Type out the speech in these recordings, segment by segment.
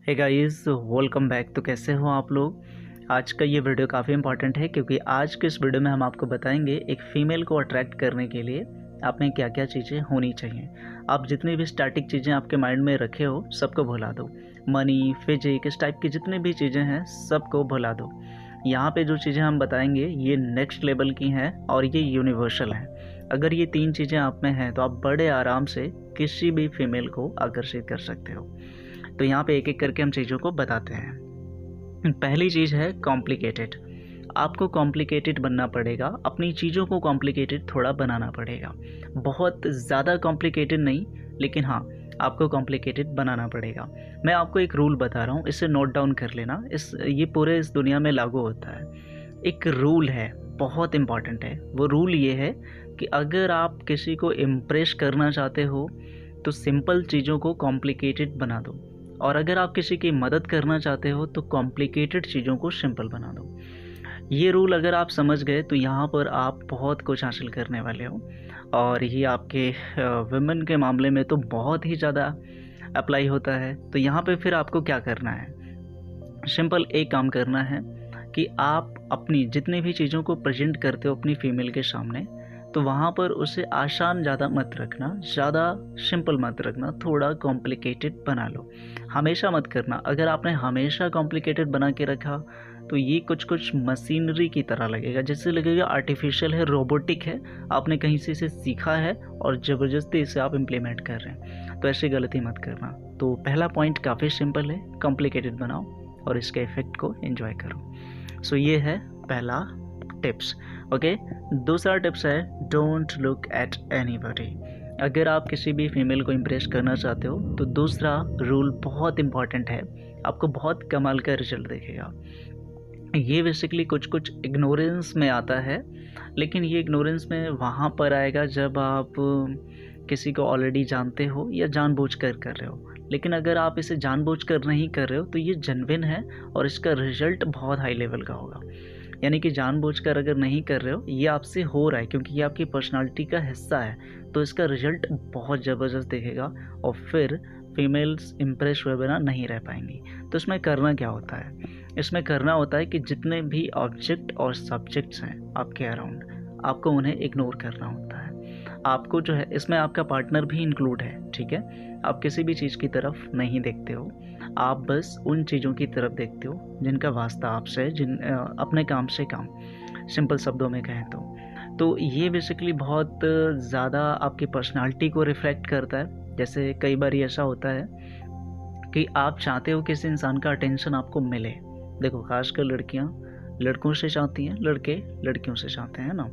Hey guys, welcome back. तो कैसे हो आप लोग। आज का ये वीडियो काफ़ी इंपॉर्टेंट है क्योंकि आज के इस वीडियो में हम आपको बताएंगे एक फ़ीमेल को अट्रैक्ट करने के लिए आप में क्या क्या चीज़ें होनी चाहिए। आप जितनी भी स्टैटिक चीज़ें आपके माइंड में रखे हो सबको भुला दो। मनी, फिजिक, इस टाइप की जितनी भी चीज़ें हैं सबको भुला दो। यहाँ पे जो चीज़ें हम बताएंगे ये नेक्स्ट लेवल की हैं और ये यूनिवर्सल हैं। अगर ये तीन चीज़ें आप में हैं तो आप बड़े आराम से किसी भी फीमेल को आकर्षित कर सकते हो। तो यहाँ पे एक एक करके हम चीज़ों को बताते हैं। पहली चीज़ है कॉम्प्लिकेटेड। आपको कॉम्प्लिकेटेड बनना पड़ेगा, अपनी चीज़ों को कॉम्प्लिकेटेड थोड़ा बनाना पड़ेगा। बहुत ज़्यादा कॉम्प्लिकेटेड नहीं, लेकिन हाँ आपको कॉम्प्लिकेटेड बनाना पड़ेगा। मैं आपको एक रूल बता रहा हूँ, इसे नोट डाउन कर लेना। ये पूरे इस दुनिया में लागू होता है। एक रूल है, बहुत इम्पॉर्टेंट है। वो रूल ये है कि अगर आप किसी को इम्प्रेस करना चाहते हो तो सिंपल चीज़ों को कॉम्प्लिकेटेड बना दो, और अगर आप किसी की मदद करना चाहते हो तो कॉम्प्लिकेटेड चीज़ों को सिंपल बना दो। ये रूल अगर आप समझ गए तो यहाँ पर आप बहुत कुछ हासिल करने वाले हो, और ये आपके वुमेन के मामले में तो बहुत ही ज़्यादा अप्लाई होता है। तो यहाँ पे फिर आपको क्या करना है, सिंपल एक काम करना है कि आप अपनी जितनी भी चीज़ों को प्रेजेंट करते हो अपनी फीमेल के सामने, तो वहाँ पर उसे आसान ज़्यादा मत रखना, ज़्यादा सिंपल मत रखना, थोड़ा कॉम्प्लिकेटेड बना लो। हमेशा मत करना। अगर आपने हमेशा कॉम्प्लिकेटेड बना के रखा तो ये कुछ कुछ मशीनरी की तरह लगेगा, जैसे लगेगा आर्टिफिशियल है, रोबोटिक है, आपने कहीं से इसे सीखा है और ज़बरदस्ती इसे आप इम्प्लीमेंट कर रहे हैं। तो ऐसी गलती मत करना। तो पहला पॉइंट काफ़ी सिंपल है, कॉम्प्लिकेटेड बनाओ और इसके इफ़ेक्ट को एंजॉय करो। सो ये है पहला टिप्स। ओके, दूसरा टिप्स है डोंट लुक एट एनीबॉडी। अगर आप किसी भी फीमेल को इम्प्रेस करना चाहते हो तो दूसरा रूल बहुत इंपॉर्टेंट है, आपको बहुत कमाल का रिजल्ट देखेगा। ये बेसिकली कुछ कुछ इग्नोरेंस में आता है, लेकिन ये इग्नोरेंस में वहाँ पर आएगा जब आप किसी को ऑलरेडी जानते हो या जानबूझकर कर रहे हो। लेकिन अगर आप इसे जानबूझकर नहीं कर रहे हो तो ये जेन्युइन है और इसका रिजल्ट बहुत हाई लेवल का होगा। यानी कि जानबूझकर अगर नहीं कर रहे हो, ये आपसे हो रहा है क्योंकि ये आपकी पर्सनालिटी का हिस्सा है, तो इसका रिजल्ट बहुत ज़बरदस्त दिखेगा और फिर फीमेल्स इम्प्रेस हुए बिना नहीं रह पाएंगी। तो इसमें करना क्या होता है, इसमें करना होता है कि जितने भी ऑब्जेक्ट और सब्जेक्ट्स हैं आपके अराउंड, आपको उन्हें इग्नोर करना होता है। आपको जो है इसमें आपका पार्टनर भी इंक्लूड है, ठीक है। आप किसी भी चीज़ की तरफ नहीं देखते हो, आप बस उन चीज़ों की तरफ देखते हो जिनका वास्ता आपसे है, अपने काम से काम, सिंपल शब्दों में कहें तो ये बेसिकली बहुत ज़्यादा आपकी पर्सनालिटी को रिफ्लेक्ट करता है। जैसे कई बार ऐसा होता है कि आप चाहते हो किसी इंसान का अटेंशन आपको मिले। देखो, खासकर लड़कियां लड़कों से चाहती हैं, लड़के लड़कियों से चाहते हैं ना,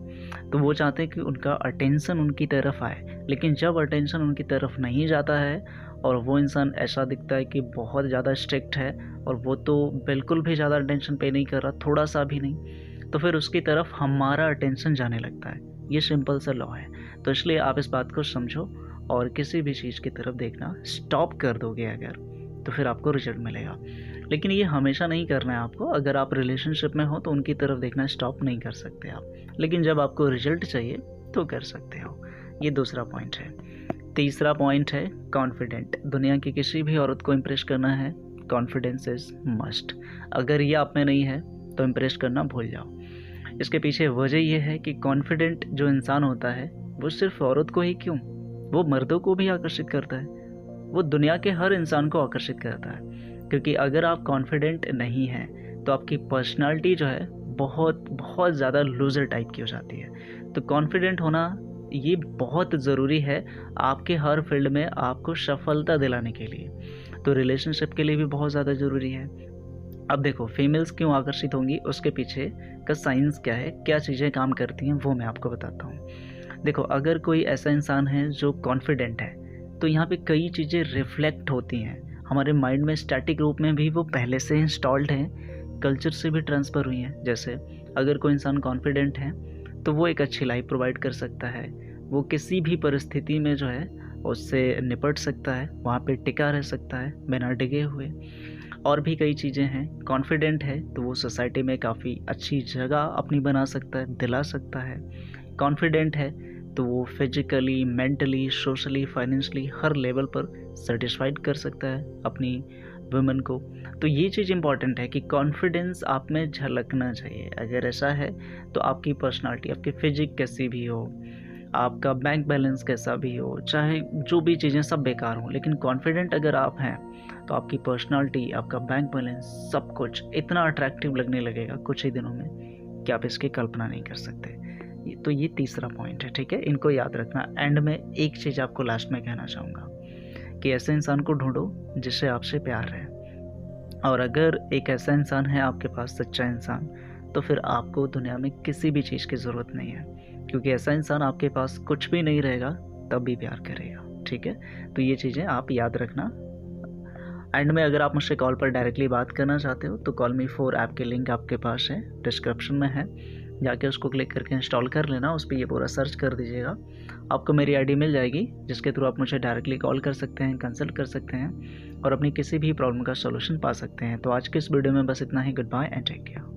तो वो चाहते हैं कि उनका अटेंशन उनकी तरफ आए। लेकिन जब अटेंशन उनकी तरफ नहीं जाता है और वो इंसान ऐसा दिखता है कि बहुत ज़्यादा स्ट्रिक्ट है और वो तो बिल्कुल भी ज़्यादा अटेंशन पे नहीं कर रहा, थोड़ा सा भी नहीं, तो फिर उसकी तरफ हमारा अटेंशन जाने लगता है। ये सिंपल सा लॉ है। तो इसलिए आप इस बात को समझो और किसी भी चीज़ की तरफ देखना स्टॉप कर दोगे अगर, तो फिर आपको रिजल्ट मिलेगा। लेकिन ये हमेशा नहीं करना है आपको। अगर आप रिलेशनशिप में हो तो उनकी तरफ देखना स्टॉप नहीं कर सकते आप, लेकिन जब आपको रिजल्ट चाहिए तो कर सकते हो। ये दूसरा पॉइंट है। तीसरा पॉइंट है कॉन्फिडेंट। दुनिया की किसी भी औरत को इम्प्रेस करना है, कॉन्फिडेंस इज मस्ट। अगर ये आप में नहीं है तो इम्प्रेस करना भूल जाओ। इसके पीछे वजह यह है कि कॉन्फिडेंट जो इंसान होता है वो सिर्फ औरत को ही क्यों, वो मर्दों को भी आकर्षित करता है, वो दुनिया के हर इंसान को आकर्षित करता है। क्योंकि अगर आप कॉन्फिडेंट नहीं हैं तो आपकी पर्सनालिटी जो है बहुत बहुत ज़्यादा लूज़र टाइप की हो जाती है। तो कॉन्फिडेंट होना ये बहुत ज़रूरी है आपके हर फील्ड में आपको सफलता दिलाने के लिए, तो रिलेशनशिप के लिए भी बहुत ज़्यादा ज़रूरी है। अब देखो, फीमेल्स क्यों आकर्षित होंगी, उसके पीछे का साइंस क्या है, क्या चीज़ें काम करती हैं, वो मैं आपको बताता हूँ। देखो, अगर कोई ऐसा इंसान है जो कॉन्फिडेंट है तो यहाँ पे कई चीज़ें रिफ्लेक्ट होती हैं हमारे माइंड में, स्टैटिक रूप में भी वो पहले से इंस्टॉल्ड हैं, कल्चर से भी ट्रांसफ़र हुई हैं। जैसे अगर कोई इंसान कॉन्फिडेंट है तो वो एक अच्छी लाइफ प्रोवाइड कर सकता है, वो किसी भी परिस्थिति में जो है उससे निपट सकता है, वहाँ पे टिका रह सकता है बिना डिगे हुए। और भी कई चीज़ें हैं। कॉन्फिडेंट है तो वो सोसाइटी में काफ़ी अच्छी जगह अपनी बना सकता है, दिला सकता है। कॉन्फिडेंट है तो वो फिजिकली, मेंटली, सोशली, फाइनेंशियली हर लेवल पर सेटिस्फाइड कर सकता है अपनी वुमेन को। तो ये चीज़ इंपॉर्टेंट है कि कॉन्फिडेंस आप में झलकना चाहिए। अगर ऐसा है तो आपकी पर्सनालिटी, आपकी फिजिक कैसी भी हो, आपका बैंक बैलेंस कैसा भी हो, चाहे जो भी चीज़ें सब बेकार हों, लेकिन कॉन्फिडेंट अगर आप हैं तो आपकी पर्सनालिटी, आपका बैंक बैलेंस, सब कुछ इतना अट्रैक्टिव लगने लगेगा कुछ ही दिनों में कि आप इसकी कल्पना नहीं कर सकते। तो ये तीसरा पॉइंट है, ठीक है, इनको याद रखना। एंड में एक चीज़ आपको लास्ट में कहना चाहूँगा कि ऐसे इंसान को ढूंढो जिससे आपसे प्यार है। और अगर एक ऐसा इंसान है आपके पास, सच्चा इंसान, तो फिर आपको दुनिया में किसी भी चीज़ की ज़रूरत नहीं है, क्योंकि ऐसा इंसान आपके पास कुछ भी नहीं रहेगा तब भी प्यार करेगा, ठीक है। तो ये चीज़ें आप याद रखना। एंड में अगर आप मुझसे कॉल पर डायरेक्टली बात करना चाहते हो तो Call Me4 ऐप के लिंक आपके पास है, डिस्क्रिप्शन में है, जाके उसको क्लिक करके इंस्टॉल कर लेना। उस पर ये पूरा सर्च कर दीजिएगा, आपको मेरी आईडी मिल जाएगी, जिसके थ्रू आप मुझे डायरेक्टली कॉल कर सकते हैं, कंसल्ट कर सकते हैं और अपनी किसी भी प्रॉब्लम का सॉल्यूशन पा सकते हैं। तो आज के इस वीडियो में बस इतना ही। Goodbye and take care.